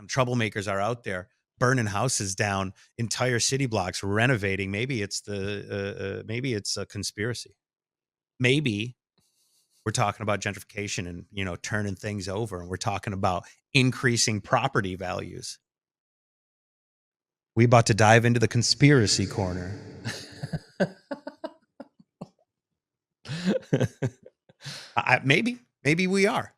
troublemakers are out there burning houses down, entire city blocks, renovating. Maybe it's maybe it's a conspiracy. Maybe we're talking about gentrification and, turning things over, and we're talking about increasing property values. We about to dive into the conspiracy corner. Maybe we are.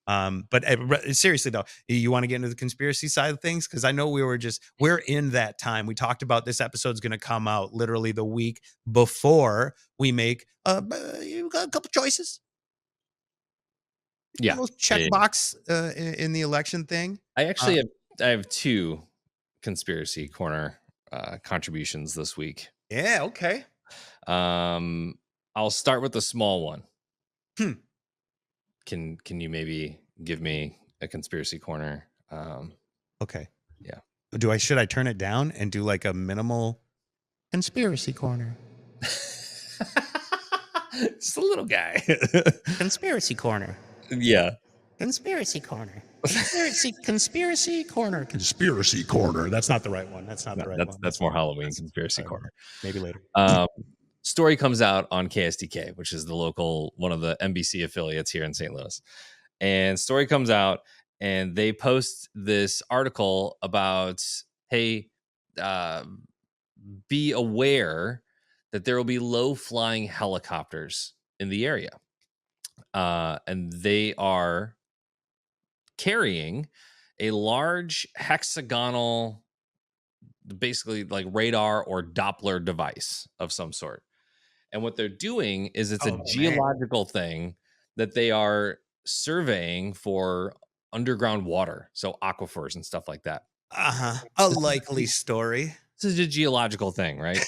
But seriously though, you want to get into the conspiracy side of things? Because I know we're in that time. We talked about this episode's going to come out literally the week before we make a couple choices. Yeah, a little checkbox in the election thing. I have two conspiracy corner contributions this week. Yeah, okay. I'll start with the small one. Can you maybe give me a conspiracy corner? Okay. Yeah. Should I turn it down and do like a minimal conspiracy corner? Just a little guy. Conspiracy corner. Yeah. Conspiracy corner. Conspiracy corner. Conspiracy corner. That's not the right one. That's not the right one. That's more Halloween conspiracy corner. Maybe later. Story comes out on KSD-FM, which is the local, one of the NBC affiliates here in St. Louis. And story comes out and they post this article about, hey, be aware that there will be low flying helicopters in the area. And they are carrying a large hexagonal, basically like radar or Doppler device of some sort. And what they're doing is it's a geological thing that they are surveying for underground water. So aquifers and stuff like that. A likely story. This is a geological thing, right?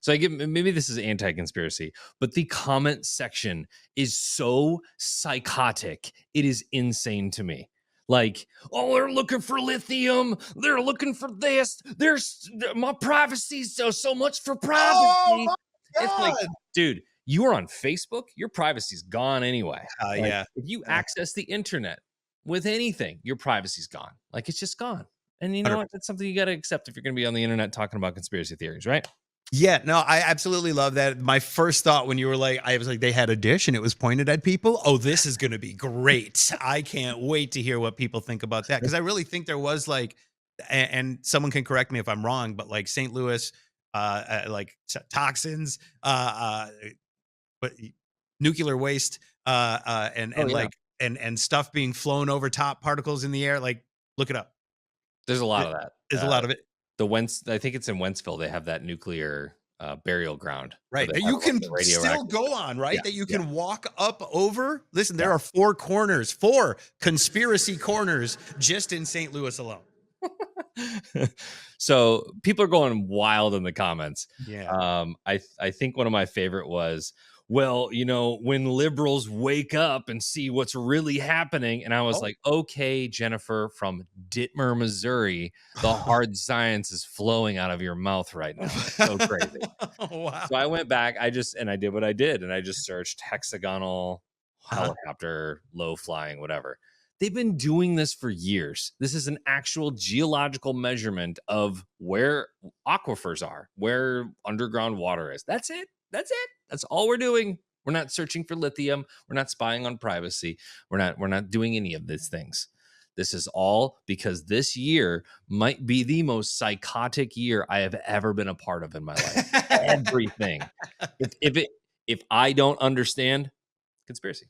So maybe this is anti-conspiracy, but the comment section is so psychotic. It is insane to me. Like, oh, they're looking for lithium. They're looking for this. There's my privacy. So much for privacy. Oh, it's like, dude, you are on Facebook. Your privacy's gone anyway. Yeah. If you access the internet with anything, your privacy's gone. Like, it's just gone. And you know what? That's something you got to accept if you're going to be on the internet talking about conspiracy theories, right? Yeah, no, I absolutely love that. My first thought when you were like, I was like, they had a dish and it was pointed at people. Oh, this is going to be great. I can't wait to hear what people think about that. Because I really think there was like, and someone can correct me if I'm wrong, but like St. Louis, like toxins, but nuclear waste, and stuff being flown over top, particles in the air. Like, look it up. There's a lot of that. There's a lot of it. I think it's in Wentzville. They have that nuclear burial ground, right? That you can still go on, right? That you can walk up over. Listen, there are 4 conspiracy corners just in St. Louis alone. So people are going wild in the comments. Yeah. I think one of my favorite was, well, when liberals wake up and see what's really happening. And I was like, okay, Jennifer from Dittmer, Missouri, the hard science is flowing out of your mouth right now. It's so crazy. Wow. So I went back, I did what I did. And I just searched hexagonal helicopter, low flying, whatever. They've been doing this for years. This is an actual geological measurement of where aquifers are, where underground water is. That's it. That's all we're doing. We're not searching for lithium. We're not spying on privacy. We're not doing any of these things. This is all because this year might be the most psychotic year I have ever been a part of in my life. Everything. If I don't understand, conspiracy.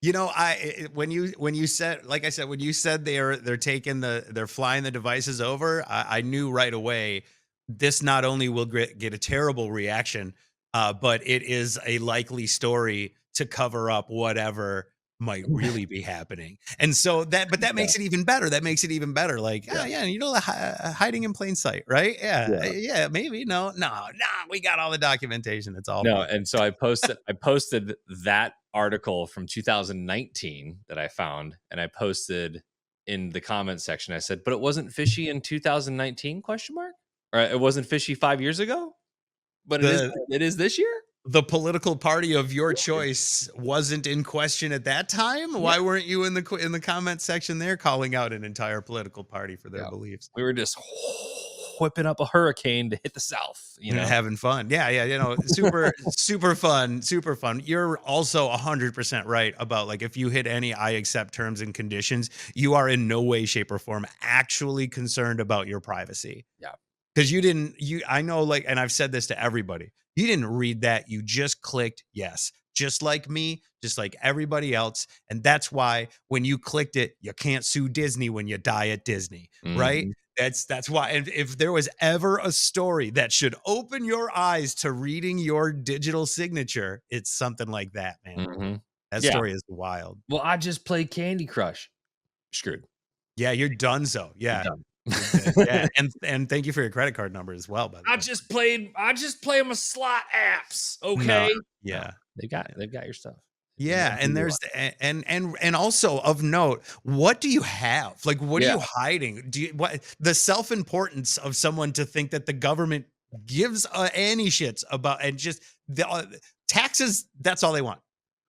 When you said, like I said, when you said they're flying the devices over, I knew right away this not only will get a terrible reaction, but it is a likely story to cover up whatever might really be happening. And so that makes it even better. That makes it even better. Like, hiding in plain sight, right? Yeah, maybe. No, we got all the documentation. It's all no. And so I posted that article from 2019 that I found, and I posted in the comment section. I said, but it wasn't fishy in 2019? Or it wasn't fishy 5 years ago, but it is this year. the political party of your choice wasn't in question at that time? Yeah. Why weren't you in the comment section there calling out an entire political party for their Yeah. beliefs? We were just whipping up a hurricane to hit the South, you know? Having fun. Yeah, yeah, super super fun, super fun. You're also 100% right about, like, if you hit any "I accept terms and conditions," you are in no way, shape, or form actually concerned about your privacy. Yeah. Because you didn't, I know, like, and I've said this to everybody, you didn't read that. You just clicked yes, just like me, just like everybody else. And that's why when you clicked it, you can't sue Disney when you die at Disney, right? Mhm. That's why. And if there was ever a story that should open your eyes to reading your digital signature, it's something like that, man. Mhm. That Yeah. story is wild. Well, I just played Candy Crush. Screwed. Yeah, you're done. So I'm yeah, done. yeah. And thank you for your credit card number as well, by the I way. just play my slot apps, No, okay? No, yeah. they've got your stuff. You Yeah, gotta do and what you there's want. and also of note, what do you have? Like, what are Yeah. you hiding? Do you what the self-importance of someone to think that the government gives any shits about, and just the taxes? That's all they want.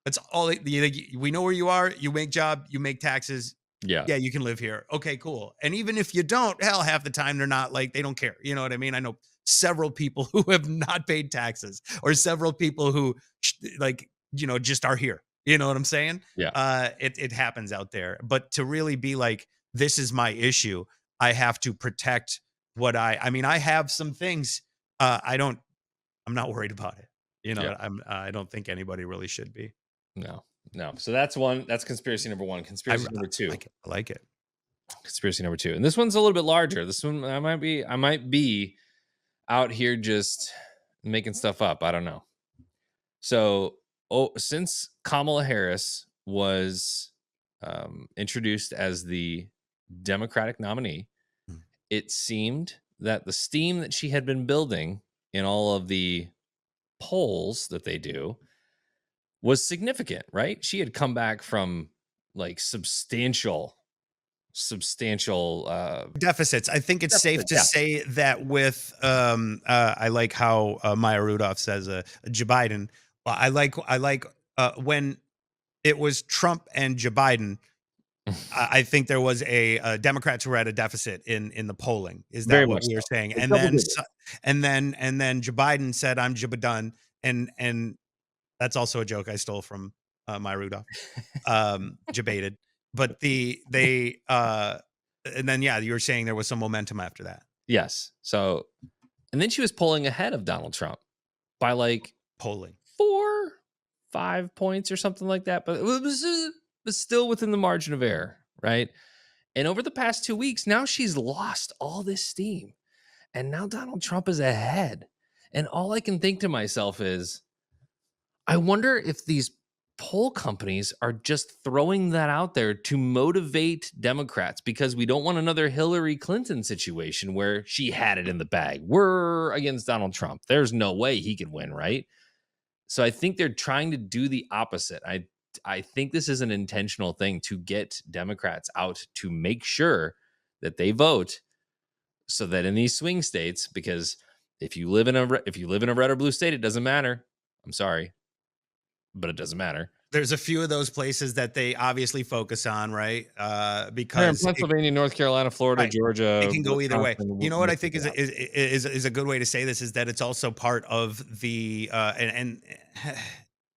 That's all we know where you are. You make job. You make taxes. Yeah. Yeah, you can live here. Okay, cool. And even if you don't, hell, half the time they're not, like, they don't care. You know what I mean? I know several people who have not paid taxes, or several people who like, just are here. You know what I'm saying? Yeah. It happens out there. But to really be like, this is my issue. I have to protect what I mean, I have some things. I'm not worried about it. Yeah. I don't think anybody really should be. No. No. So that's one. That's conspiracy number one. I, Conspiracy number I two. like it. I like it. Conspiracy number two. And this one's a little bit larger. This one I might be out here just making stuff up. I don't know. So, since Kamala Harris was introduced as the Democratic nominee, Mm. it seemed that the steam that she had been building in all of the polls that they do was significant, right? She had come back from like substantial Deficits. I think it's safe deficit. to Yeah. say that with I like how Maya Rudolph says Joe Biden. Well, I like when it was Trump and Joe Biden. I think there was a Democrats were at a deficit in the polling. Is Very that what much we were so. saying? Like And double then digits. and then Joe Biden said, "I'm Joe Biden," and that's also a joke I stole from Maya Rudolph. Debated, but and then yeah, you were saying there was some momentum after that. Yes. So, and then she was polling ahead of Donald Trump by like Polling. 4, 5 points or something like that, but it was still within the margin of error, right? And over the past 2 weeks, now she's lost all this steam, and now Donald Trump is ahead. And all I can think to myself is, I wonder if these poll companies are just throwing that out there to motivate Democrats, because we don't want another Hillary Clinton situation where she had it in the bag. We're against Donald Trump. There's no way he can win, right? So I think they're trying to do the opposite. I think this is an intentional thing to get Democrats out to make sure that they vote, so that in these swing states, because if you live in a red or blue state, it doesn't matter. I'm sorry, but it doesn't matter. There's a few of those places that they obviously focus on, right? They're in Because Pennsylvania, North Carolina, Florida, right, Georgia, it can go either way. Wisconsin, You know what I think Michigan. is a good way to say this, is that it's also part of the and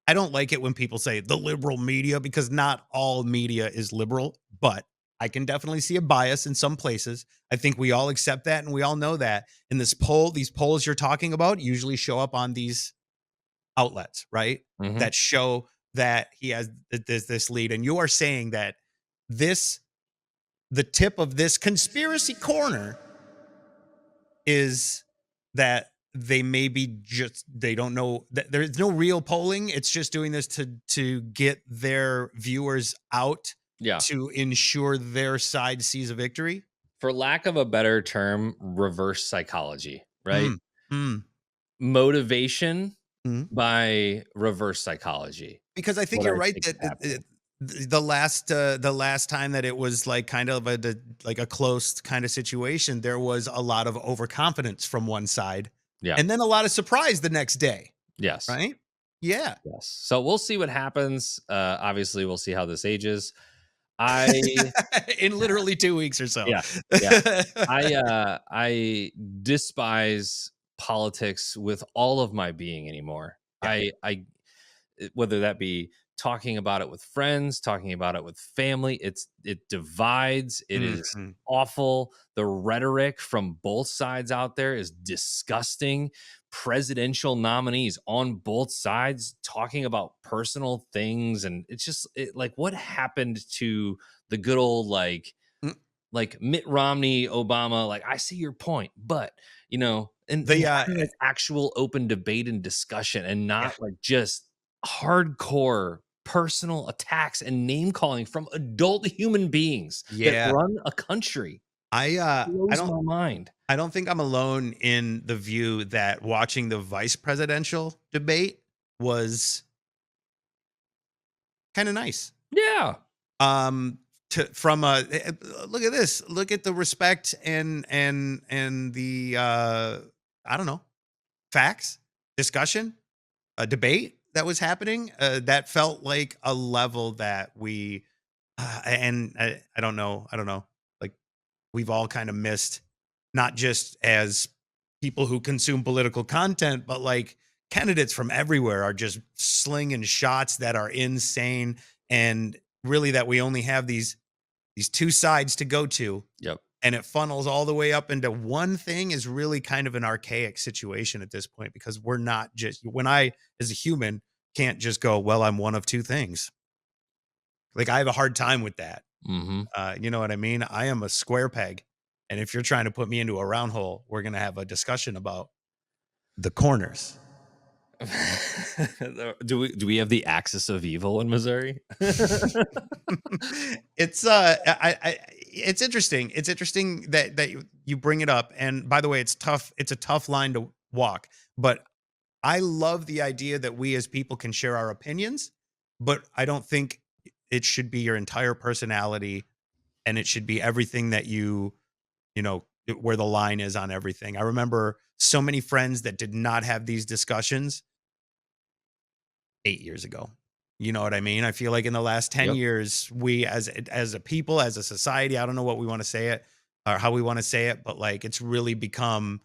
I don't like it when people say the liberal media, because not all media is liberal, but I can definitely see a bias in some places. I think we all accept that and we all know that. In these polls you're talking about usually show up on these outlets, right? Mhm. That show that he has this lead. And you are saying that this the tip of this conspiracy corner is that they maybe just they don't know that there's no real polling. It's just doing this to get their viewers out Yeah. to ensure their side sees a victory. For lack of a better term, reverse psychology, right? Mm, mm, Motivation mm. by reverse psychology. Because I think What I you're right think is that happening. the last time that it was like kind of like a close kind of situation, there was a lot of overconfidence from one side, Yeah. and then a lot of surprise the next day, Yes. right? Yeah. Yes. So we'll see what happens. Obviously, we'll see how this ages. I In literally 2 weeks or so. Yeah, yeah. I despise politics with all of my being anymore. Yeah. Whether that be talking about it with friends, talking about it with family, it divides. It is Mhm. awful. The rhetoric from both sides out there is disgusting. Presidential nominees on both sides talking about personal things, and it's just like, what happened to the good old Mm, like Mitt Romney, Obama, like, I see your point, but and the, having like actual open debate and discussion, and yeah. not like just hardcore personal attacks and name calling from adult human beings that Yeah. run a country. I Blows don't my mind. I don't think I'm alone in the view that watching the vice presidential debate was kinda nice. Yeah. Um, to from a look at this, look at the respect and the, I don't know, facts, discussion, a debate that was happening, that felt like a level that we, and I don't know, like, we've all kind of missed, not just as people who consume political content, but like candidates from everywhere are just slinging shots that are insane. And really, that we only have these two sides to go to, Yep. and it funnels all the way up into one thing is really kind of an archaic situation at this point, because we're not just, when I as a human can't just go, well, I'm one of two things. Like, I have a hard time with that. Hmm. You know what I mean? I am a square peg. And if you're trying to put me into a round hole, we're going to have a discussion about the corners. Do we have the axis of evil in Missouri? It's it's interesting. It's interesting that you bring it up. And by the way, it's tough. It's a tough line to walk, but I love the idea that we as people can share our opinions, but I don't think it should be your entire personality, and it should be everything that you know, where the line is on everything. I remember so many friends that did not have these discussions 8 years ago. You know what I mean? I feel like in the last 10 Yep. years, we as a people, as a society, I don't know what we want to say it or how we want to say it, but like, it's really become,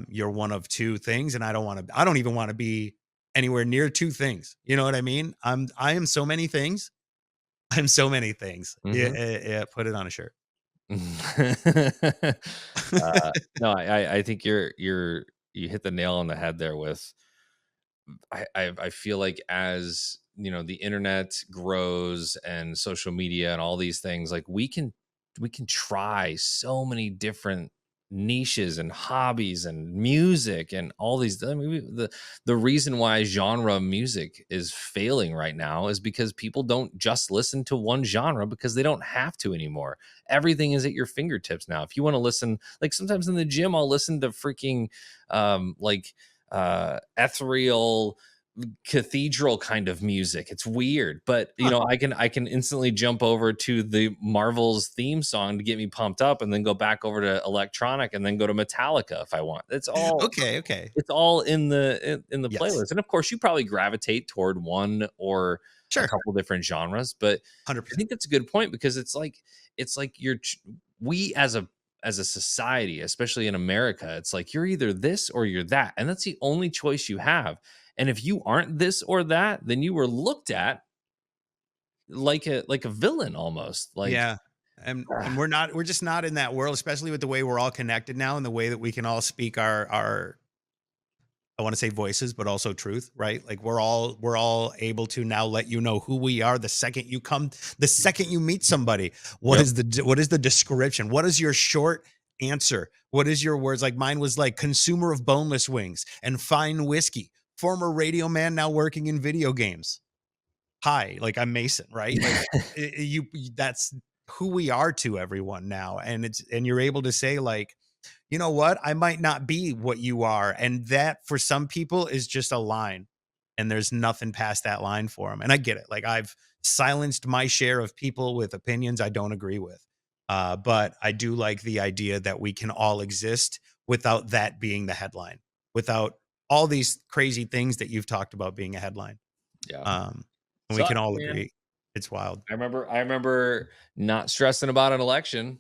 you're one of two things. And I don't even want to be anywhere near two things. You know what I mean? I am so many things. I'm so many things. Yeah, Hmm. yeah, put it on a shirt. No, I think you hit the nail on the head there with I feel like, as the internet grows and social media and all these things, like, we can try so many different niches and hobbies and music and all these. I mean, the reason why genre music is failing right now is because people don't just listen to one genre, because they don't have to anymore. Everything is at your fingertips now. If you want to listen, like, sometimes in the gym I'll listen to freaking like ethereal cathedral kind of music. It's weird, but Huh. I can instantly jump over to the Marvel's theme song to get me pumped up, and then go back over to electronic, and then go to Metallica if I want. Okay. Okay. It's all in the Yes. playlist. And of course, you probably gravitate toward one or a Sure. couple different genres, but I 100%. think that's a good point, because it's like we as a society, especially in America, it's like, you're either this or you're that, and that's the only choice you have. And if you aren't this or that, then you were looked at like a villain almost. Like, Yeah. And ah, we're just not in that world, especially with the way we're all connected now, and the way that we can all speak our I want to say voices, but also truth, right? Like, we're all able to now let you know who we are the second you meet somebody. yep. What is the description? What is your short answer? What is your words? Like, mine was like, consumer of boneless wings and fine whiskey, former radio man now working in video games. Hi, like, I'm Mason, right? Like, that's who we are to everyone now. And you're able to say, like, you know what? I might not be what you are. And that, for some people, is just a line. And there's nothing past that line for them. And I get it. Like, I've silenced my share of people with opinions I don't agree with. But I do like the idea that we can all exist without that being the headline, without all these crazy things that you've talked about being a headline. Yeah. And we can Sucks, all man. agree it's wild. I remember not stressing about an election.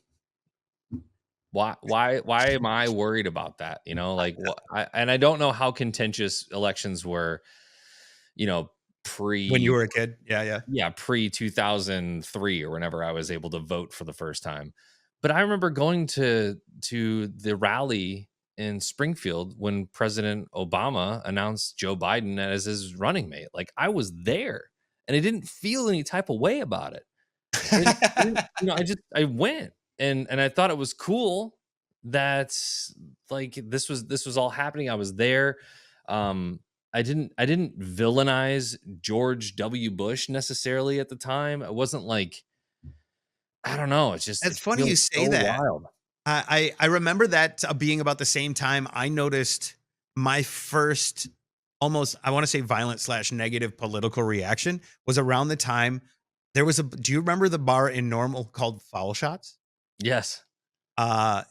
Why am I worried about that? You know, like what and I don't know how contentious elections were, you know, When you pre were a kid, yeah. yeah, pre 2003 or whenever I was able to vote for the first time. But I remember going to the rally in Springfield when President Obama announced Joe Biden as his running mate. Like I was there and I didn't feel any type of way about it. You know, I went and I thought it was cool that like this was all happening. I was there. I didn't villainize George W. Bush necessarily at the time. I wasn't like I don't know. It It's funny you feels say so that. wild. I remember that being about the same time I noticed my first almost, I want to say violent slash negative political reaction was around the time there was do you remember the bar in Normal called Foul Shots? Yes.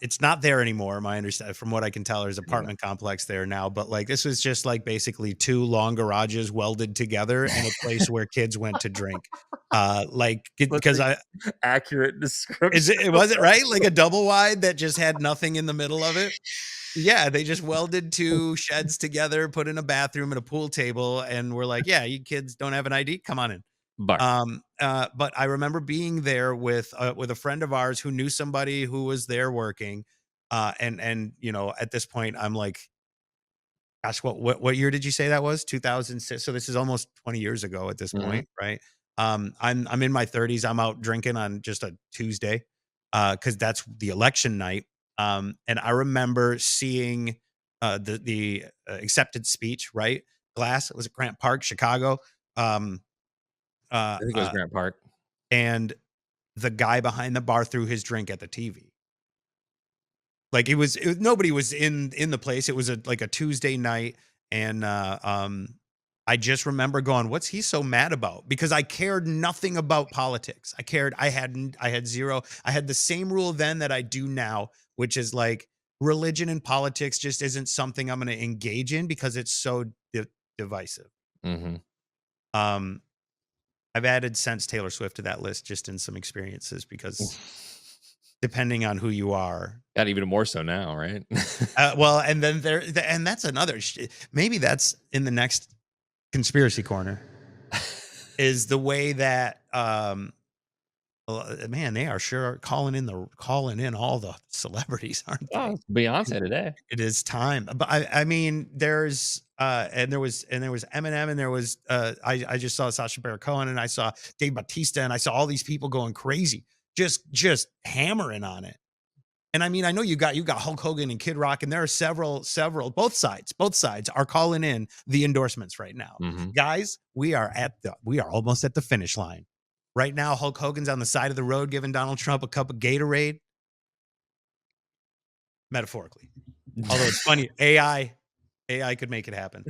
It's not there anymore. My understanding, from what I can tell, there's an Yeah. apartment complex there now. But like, this was just like basically two long garages welded together and a place where kids went to drink. That's Because an I accurate is description. it was it right like a double wide that just had nothing in the middle of it. Yeah, they just welded two sheds together, put in a bathroom and a pool table, and we're like, yeah, you kids don't have an ID, come on in. Bar. But I remember being there with a friend of ours who knew somebody who was there working. And you know, at this point, I'm like, gosh, what year did you say that was? 2006. So this is almost 20 years ago at this Mhm. point, right? I'm in my 30s. I'm out drinking on just a Tuesday, because that's the election night. And I remember seeing the acceptance speech, right? Glass. It was at Grant Park, Chicago. Um, uh, I think it was uh, Grant Park. and the guy behind the bar threw his drink at the TV. Like nobody was in the place. It was like a Tuesday night, and I just remember going, "What's he so mad about?" Because I cared nothing about politics. I had zero. I had the same rule then that I do now, which is like religion and politics just isn't something I'm going to engage in because it's so divisive. Mhm. Um, I've added since Taylor Swift to that list just in some experiences because depending on who you are. Got even more so now, right? Well, and then and that's another. Maybe that's in the next conspiracy corner. Is the way that man, they are sure calling in all the celebrities, aren't Oh, they? it's Beyonce today. It is time. But I mean, there's and there was Eminem, and there was I just saw Sacha Baron Cohen, and I saw Dave Bautista, and I saw all these people going crazy, just hammering on it. And I mean, I know you got Hulk Hogan and Kid Rock, and there are several both sides are calling in the endorsements right now. Mhm. Guys, we are almost at the finish line. Right now, Hulk Hogan's on the side of the road giving Donald Trump a cup of Gatorade, metaphorically. Although it's funny, AI could make it happen.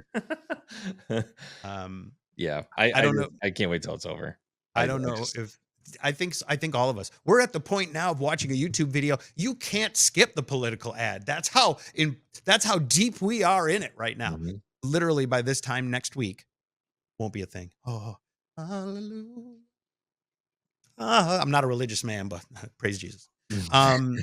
Um, Yeah, I don't know. I can't wait till it's over. I don't I know just if I think all of us. We're at the point now of watching a YouTube video. You can't skip the political ad. That's how deep we are in it right now. Mhm. Literally by this time next week won't be a thing. Oh, hallelujah. I'm not a religious man, but praise Jesus. Um,